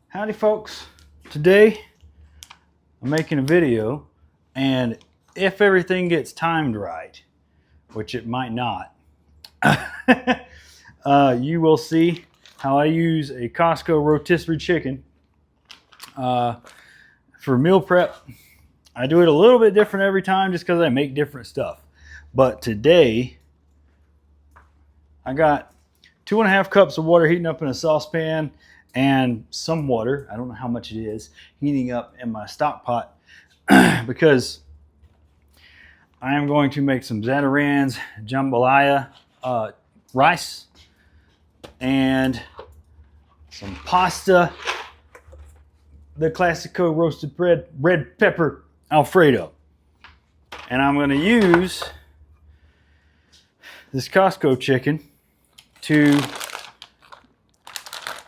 Howdy folks. Today I'm making a video, and if everything gets timed right, which it might not, you will see how I use a Costco rotisserie chicken for meal prep. I do it a little bit different every time just because I make different stuff. But today I got 2.5 cups of water heating up in a saucepan and some water, I don't know how much it is, heating up in my stock pot because I am going to make some Zatarain's jambalaya rice and some pasta, the COSTCO roasted red pepper Alfredo. And I'm going to use this Costco chicken to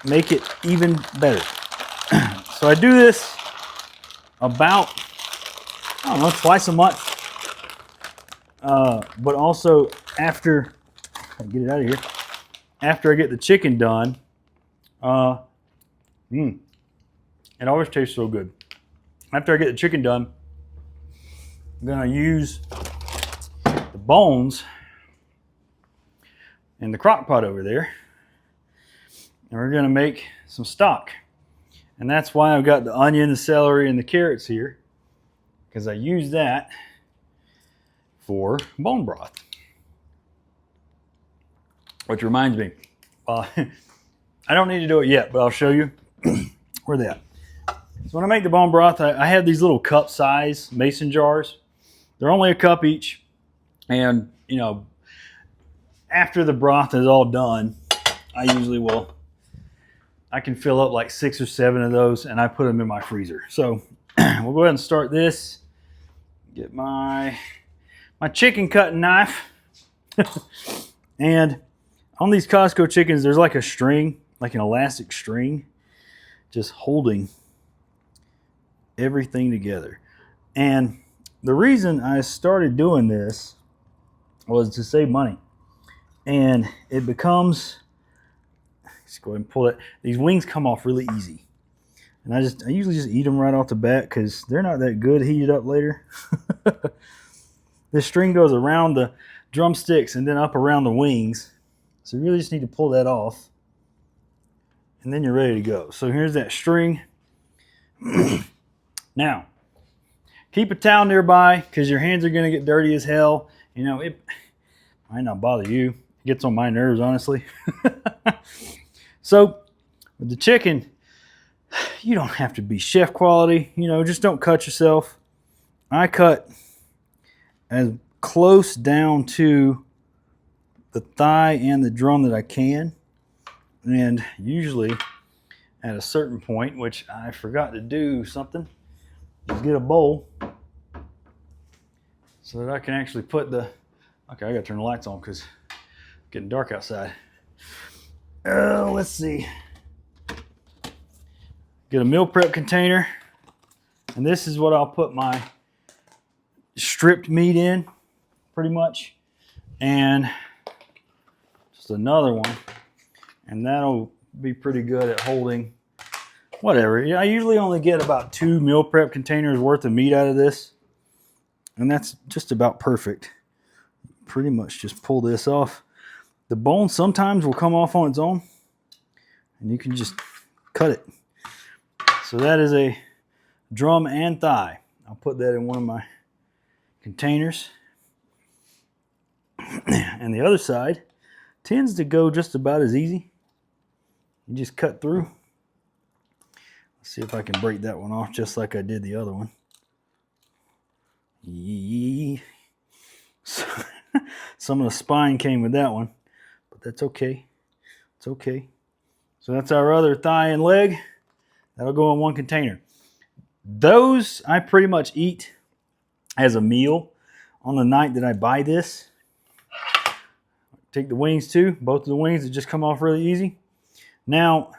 make it even better. So I do this about, I don't know, twice a month. But also after, I get it out of here, after I get the chicken done, it always tastes so good. After I get the chicken done, I'm gonna use the bones in the crock pot over there, and we're gonna make some stock. And that's why I've got the onion, the celery, and the carrots here, because I use that for bone broth. Which reminds me, I don't need to do it yet, but I'll show you where they at. So when I make the bone broth, I have these little cup size mason jars. They're only a cup each, and you know, after the broth is all done, I can fill up like 6 or 7 of those, and I put them in my freezer. So we'll go ahead and start this. Get my chicken cutting knife. And on these Costco chickens, there's like a string, like an elastic string, just holding everything together. And the reason I started doing this was to save money. And it becomes, let's go ahead and pull it. These wings come off really easy. And I usually just eat them right off the bat because they're not that good heated up later. This string goes around the drumsticks and then up around the wings. So you really just need to pull that off. And then you're ready to go. So here's that string. Now, keep a towel nearby because your hands are going to get dirty as hell. You know, it might not bother you. It gets on my nerves, honestly. So, with the chicken, you don't have to be chef quality. You know, just don't cut yourself. I cut as close down to the thigh and the drum that I can. And usually at a certain point, which I forgot to do something, is get a bowl so that I can actually put the, okay, I gotta turn the lights on because it's getting dark outside. Let's see. Get a meal prep container, and this is what I'll put my stripped meat in, pretty much, and just another one, and that'll be pretty good at holding whatever. I usually only get about 2 meal prep containers worth of meat out of this, and that's just about perfect. Pretty much just pull this off. The bone sometimes will come off on its own, and you can just cut it. So that is a drum and thigh. I'll put that in one of my containers. And the other side tends to go just about as easy. You just cut through. Let's see if I can break that one off just like I did the other one. Some of the spine came with that one, but that's okay. It's okay. So that's our other thigh and leg. That'll go in one container. Those I pretty much eat as a meal on the night that I buy this. Take the wings too. Both of the wings that just come off really easy. Now,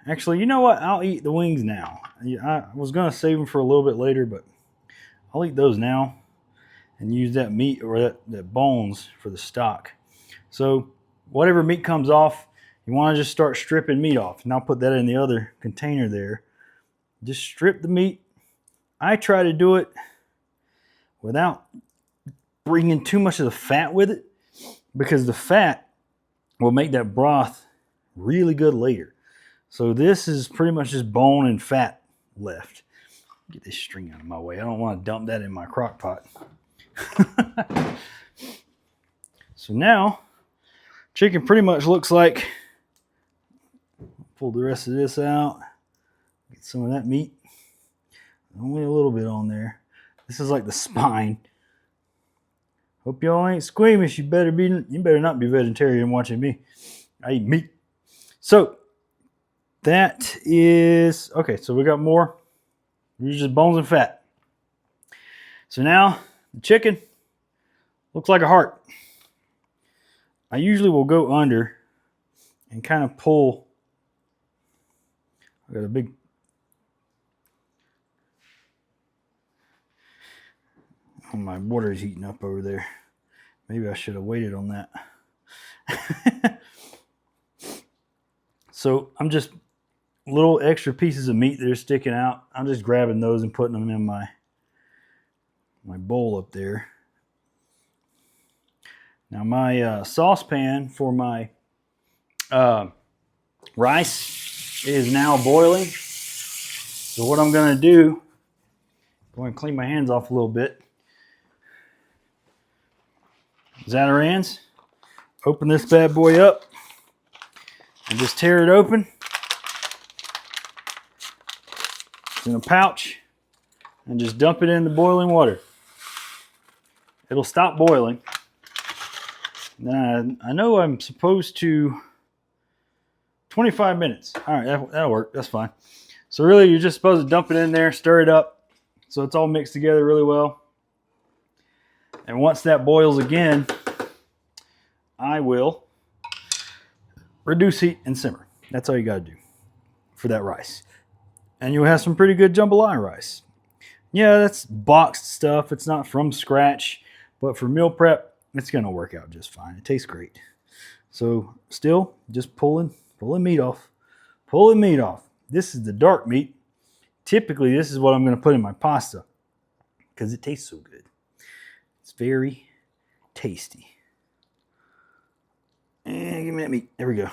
actually, you know what? I'll eat the wings now. I was going to save them for a little bit later, but I'll eat those now and use that meat or that bones for the stock. So whatever meat comes off, you want to just start stripping meat off. And I'll put that in the other container there. Just strip the meat. I try to do it without bringing too much of the fat with it, because the fat will make that broth really good later. So this is pretty much just bone and fat left. Get this string out of my way. I don't want to dump that in my crock pot. So now, chicken pretty much looks like, pull the rest of this out, get some of that meat. Only a little bit on there. This is like the spine. Hope y'all ain't squeamish. You better not be vegetarian watching me. I eat meat. So that is okay. So we got more. These are just bones and fat. So now the chicken looks like a heart. I usually will go under and kind of pull. I got a big. Oh, my water is heating up over there. Maybe I should have waited on that. So I'm just little extra pieces of meat that are sticking out. I'm just grabbing those and putting them in my bowl up there. Now my saucepan for my rice is now boiling. So what I'm going to do, go ahead and clean my hands off a little bit. Zatarans, open this bad boy up and just tear it open. It's in a pouch, and just dump it in the boiling water. It'll stop boiling. Now, I know I'm supposed to 25 minutes. All right, that'll work. That's fine. So really, you're just supposed to dump it in there, stir it up so it's all mixed together really well. And once that boils again, I will reduce heat and simmer. That's all you got to do for that rice. And you'll have some pretty good jambalaya rice. Yeah, that's boxed stuff. It's not from scratch. But for meal prep, it's going to work out just fine. It tastes great. So still, just pulling meat off. Pulling meat off. This is the dark meat. Typically, this is what I'm going to put in my pasta because it tastes so good. It's very tasty. And give me that meat. There we go.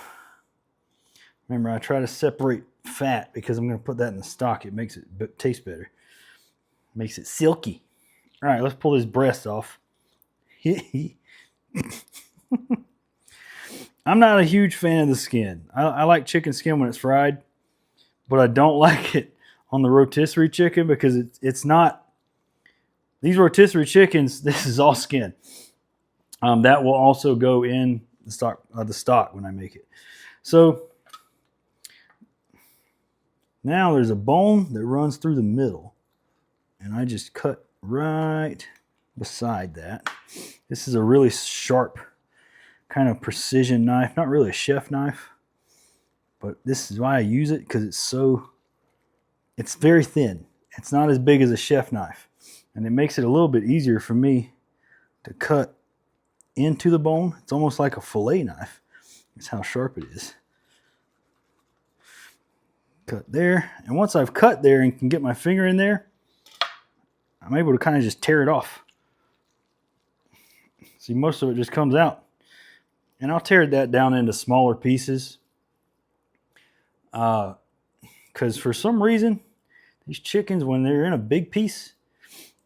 Remember, I try to separate fat because I'm going to put that in the stock. It makes it taste better. Makes it silky. All right, let's pull this breast off. I'm not a huge fan of the skin. I like chicken skin when it's fried, but I don't like it on the rotisserie chicken because it's not. These rotisserie chickens, this is all skin. That will also go in the stock when I make it. So now there's a bone that runs through the middle, and I just cut right beside that. This is a really sharp kind of precision knife, not really a chef knife, but this is why I use it because it's very thin. It's not as big as a chef knife. And it makes it a little bit easier for me to cut into the bone. It's almost like a fillet knife. That's how sharp it is. Cut there. And once I've cut there and can get my finger in there, I'm able to kind of just tear it off. See, most of it just comes out. And I'll tear that down into smaller pieces. Because for some reason, these chickens, when they're in a big piece,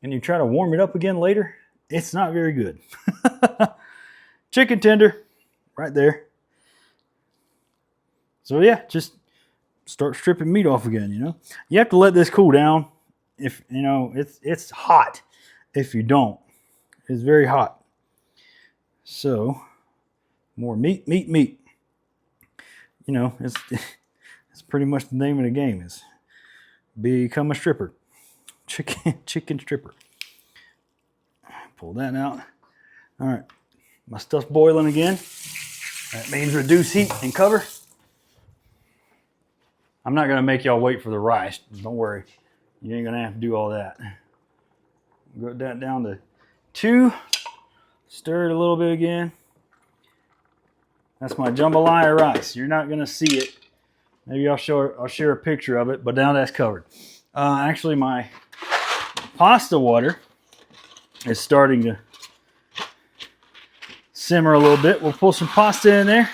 and you try to warm it up again later, it's not very good. Chicken tender, right there. So yeah, just start stripping meat off again, you know. You have to let this cool down. If, you know, it's hot if you don't. It's very hot. So, more meat. You know, it's pretty much the name of the game is become a stripper. Chicken stripper. Pull that out. All right, my stuff's boiling again. That means reduce heat and cover. I'm not gonna make y'all wait for the rice. Don't worry, you ain't gonna have to do all that. Go that down to 2. Stir it a little bit again. That's my jambalaya rice. You're not gonna see it. Maybe I'll share a picture of it, but now that's covered. Actually, my pasta water is starting to simmer a little bit. We'll pull some pasta in there.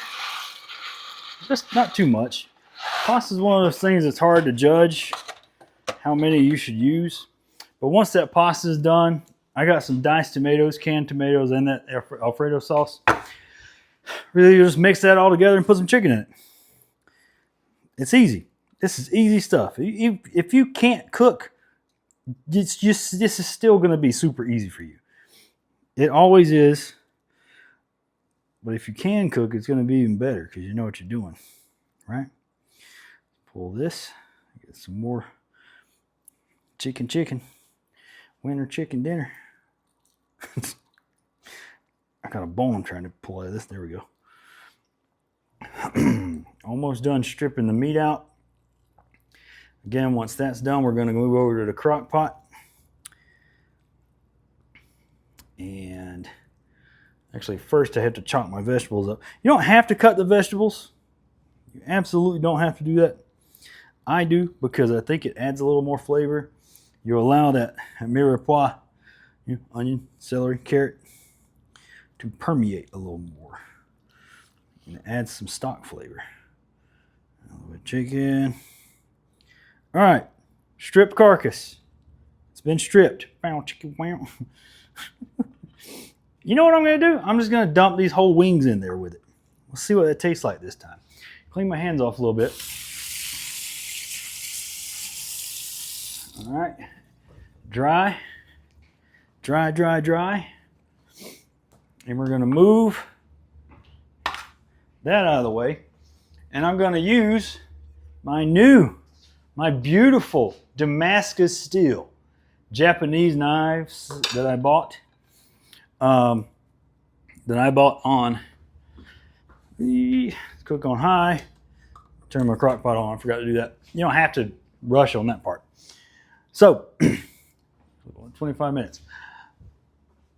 Just not too much. Pasta is one of those things that's hard to judge how many you should use. But once that pasta is done, I got some diced tomatoes, canned tomatoes, and that Alfredo sauce. Really, you just mix that all together and put some chicken in it. It's easy. This is easy stuff. If you can't cook, this is still going to be super easy for you. It always is. But if you can cook, it's going to be even better because you know what you're doing, right? Pull this. Get some more chicken. Winter chicken dinner. I got a bone trying to pull out of this. There we go. Almost done stripping the meat out. Again, once that's done, we're going to move over to the crock pot. And actually, first I have to chop my vegetables up. You don't have to cut the vegetables. You absolutely don't have to do that. I do because I think it adds a little more flavor. You allow that mirepoix, onion, celery, carrot, to permeate a little more. And it adds some stock flavor. A little bit of chicken. All right, strip carcass. It's been stripped. You know what I'm going to do? I'm just going to dump these whole wings in there with it. We'll see what it tastes like this time. Clean my hands off a little bit. All right, dry. And we're going to move that out of the way. And I'm going to use my beautiful Damascus steel Japanese knives that I bought. On the cook on high. Turn my crock pot on. I forgot to do that. You don't have to rush on that part. So, 25 minutes.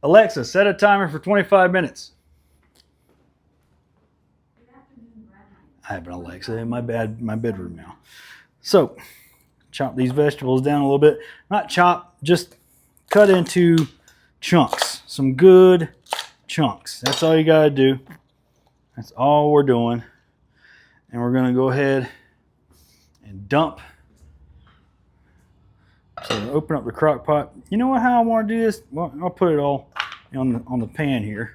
Alexa, set a timer for 25 minutes. I have an Alexa in my bedroom now. So, chop these vegetables down a little bit. Not chop, just cut into chunks. Some good chunks. That's all you got to do. That's all we're doing. And we're going to go ahead and dump. So open up the crock pot. You know how I want to do this? Well, I'll put it all on the pan here.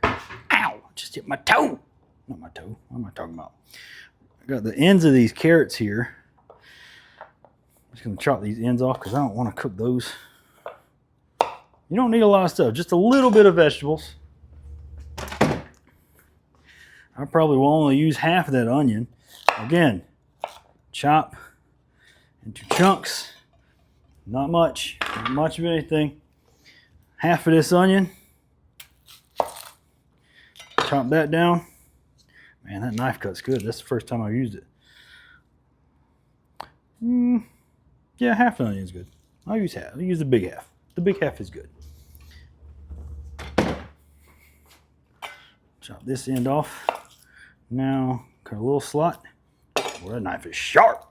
Ow! Just hit my toe. Not my toe. What am I talking about? I got the ends of these carrots here. I'm just going to chop these ends off because I don't want to cook those. You don't need a lot of stuff. Just a little bit of vegetables. I probably will only use half of that onion. Again, chop into chunks. Not much of anything. Half of this onion. Chop that down. Man, that knife cut's good. That's the first time I've used it. Yeah, half an onion is good. I'll use half. I'll use the big half. The big half is good. Chop this end off. Now, cut a little slot. Boy, that knife is sharp.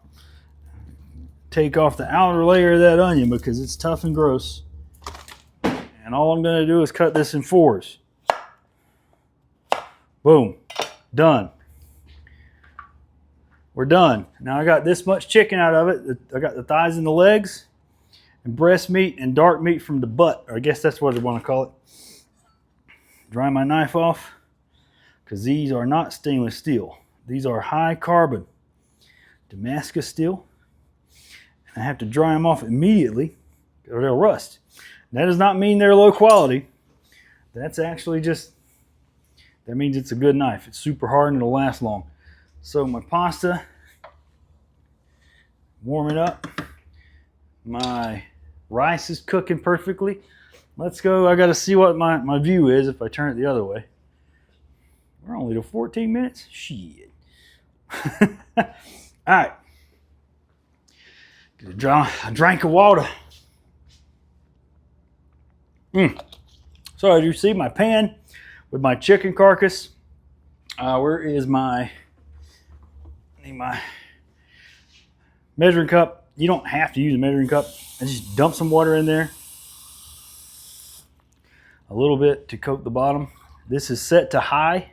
Take off the outer layer of that onion because it's tough and gross. And all I'm going to do is cut this in fours. Boom. Done. We're done. Now I got this much chicken out of it. I got the thighs and the legs, and breast meat and dark meat from the butt. Or I guess that's what I want to call it. Dry my knife off because these are not stainless steel. These are high carbon Damascus steel. I have to dry them off immediately or they'll rust. That does not mean they're low quality. That's actually just, that means it's a good knife. It's super hard and it'll last long. So my pasta, warm it up. My rice is cooking perfectly. Let's go. I got to see what my view is if I turn it the other way. We're only to 14 minutes. Shit. All right. Get a drink of water. So as you see, my pan with my chicken carcass Where is my, I need my measuring cup. You don't have to use a measuring cup. I just dump some water in there. A little bit to coat the bottom. This is set to high.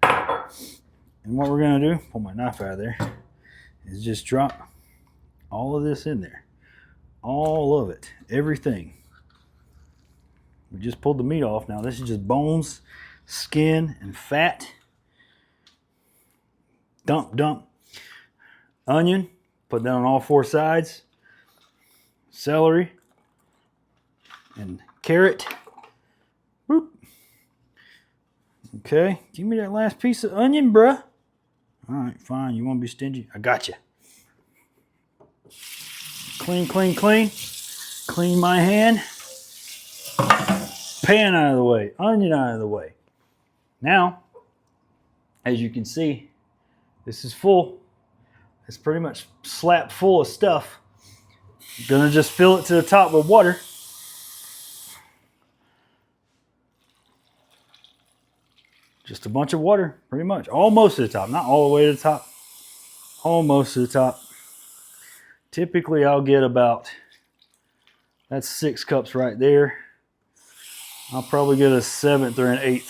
And what we're gonna do, pull my knife out of there, is just drop all of this in there. All of it, everything. We just pulled the meat off. Now this is just bones, skin, and fat. Dump, dump. Onion, put that on all four sides. Celery and carrot. Boop. Okay, give me that last piece of onion, bruh. All right, fine. You want to be stingy? I got you. Clean, clean, clean. Clean my hand. Pan out of the way. Onion out of the way. Now, as you can see, this is full. It's pretty much slap full of stuff. I'm gonna just fill it to the top with water. Just a bunch of water, pretty much. Almost to the top. Not all the way to the top. Almost to the top. Typically, I'll get about, that's 6 cups right there. I'll probably get a 1/7 or an 1/8.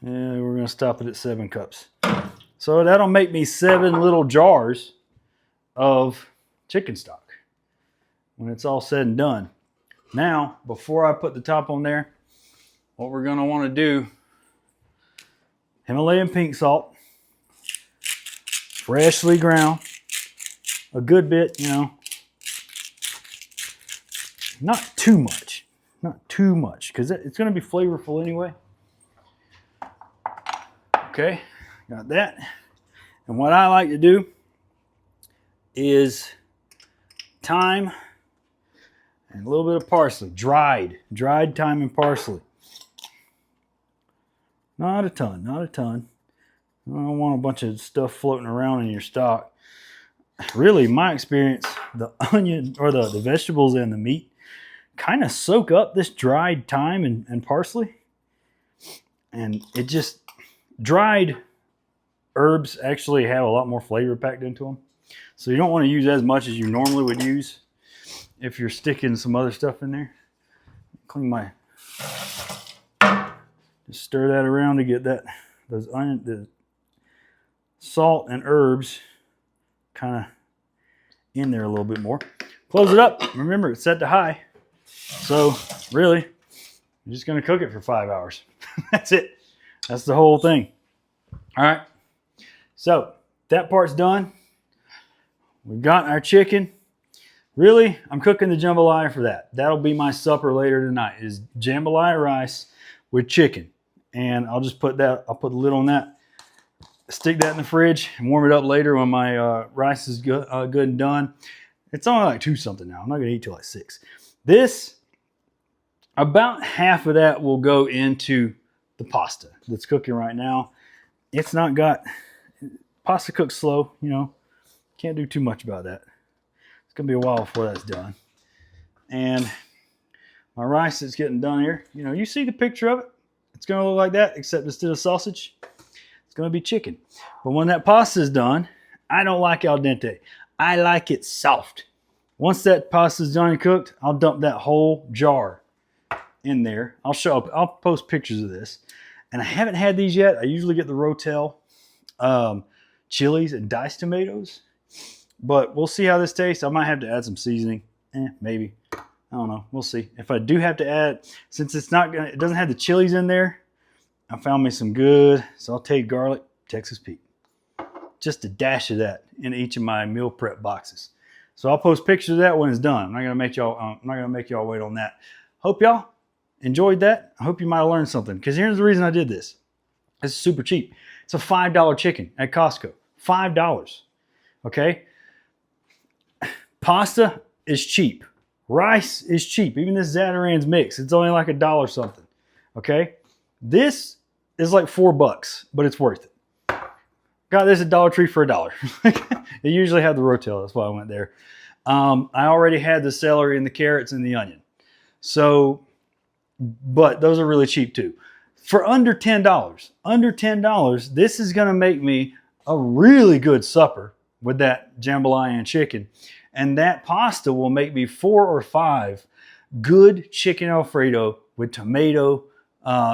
Yeah, we're going to stop it at 7 cups. So that'll make me 7 little jars of chicken stock when it's all said and done. Now, before I put the top on there, what we're going to want to do, Himalayan pink salt, freshly ground, a good bit, you know, not too much, because it's going to be flavorful anyway. Okay, got that. And what I like to do is thyme and a little bit of parsley, dried thyme and parsley. Not a ton, not a ton. I don't want a bunch of stuff floating around in your stock. Really, my experience, the onion or the vegetables and the meat kind of soak up this dried thyme and parsley. And it just, dried herbs actually have a lot more flavor packed into them. So you don't want to use as much as you normally would use if you're sticking some other stuff in there. Clean my, just stir that around to get that, the salt and herbs kind of in there a little bit more. Close it up. Remember, it's set to high. So really, you're just going to cook it for 5 hours. That's it. That's the whole thing. All right. So that part's done. We've got our chicken. Really, I'm cooking the jambalaya for that. That'll be my supper later tonight, is jambalaya rice with chicken. And I'll just put that, I'll put the lid on that, stick that in the fridge, and warm it up later when my rice is good and done. It's only like 2 something now. I'm not going to eat till like 6. This, about half of that will go into the pasta that's cooking right now. It's not got, pasta cooks slow, you know, can't do too much about that. It's gonna be a while before that's done. And my rice that's getting done here, you know, you see the picture of it. It's gonna look like that, except instead of sausage, it's gonna be chicken. But when that pasta is done, I don't like al dente. I like it soft. Once that pasta is done and cooked, I'll dump that whole jar in there. I'll post pictures of this. And I haven't had these yet. I usually get the Rotel chilies and diced tomatoes. But we'll see how this tastes. I might have to add some seasoning. Maybe. I don't know. We'll see. If I do have to add, since it doesn't have the chilies in there, I found me some good sauteed garlic, Texas Pete. Just a dash of that in each of my meal prep boxes. So I'll post pictures of that when it's done. I'm not gonna make y'all wait on that. Hope y'all enjoyed that. I hope you might have learned something, because here's the reason I did this. It's super cheap. It's a $5 chicken at Costco. $5. Okay? Pasta is cheap. Rice is cheap. Even this Zatarain's mix, it's only like $1 something. Okay? This is like $4, but it's worth it. Got this at Dollar Tree for $1. They usually have the Rotel, that's why I went there. I already had the celery and the carrots and the onion. So but those are really cheap too. For under $10, this is going to make me a really good supper with that jambalaya and chicken. And that pasta will make me 4 or 5 good chicken Alfredo with tomato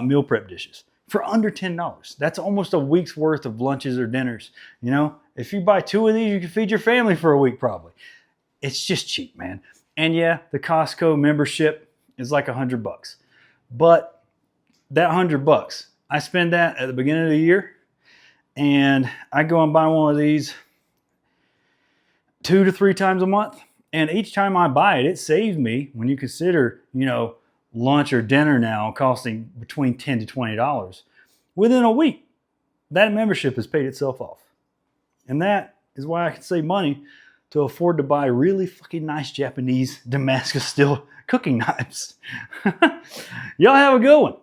meal prep dishes for under $10. That's almost a week's worth of lunches or dinners. You know, if you buy 2 of these, you can feed your family for a week probably. It's just cheap, man. And yeah, the Costco membership is like $100. But that $100, I spend that at the beginning of the year, and I go and buy one of these 2 to 3 times a month. And each time I buy it, it saves me, when you consider, you know, lunch or dinner now costing between $10 to $20. Within a week, that membership has paid itself off. And that is why I can save money to afford to buy really fucking nice Japanese Damascus steel cooking knives. Y'all have a good one.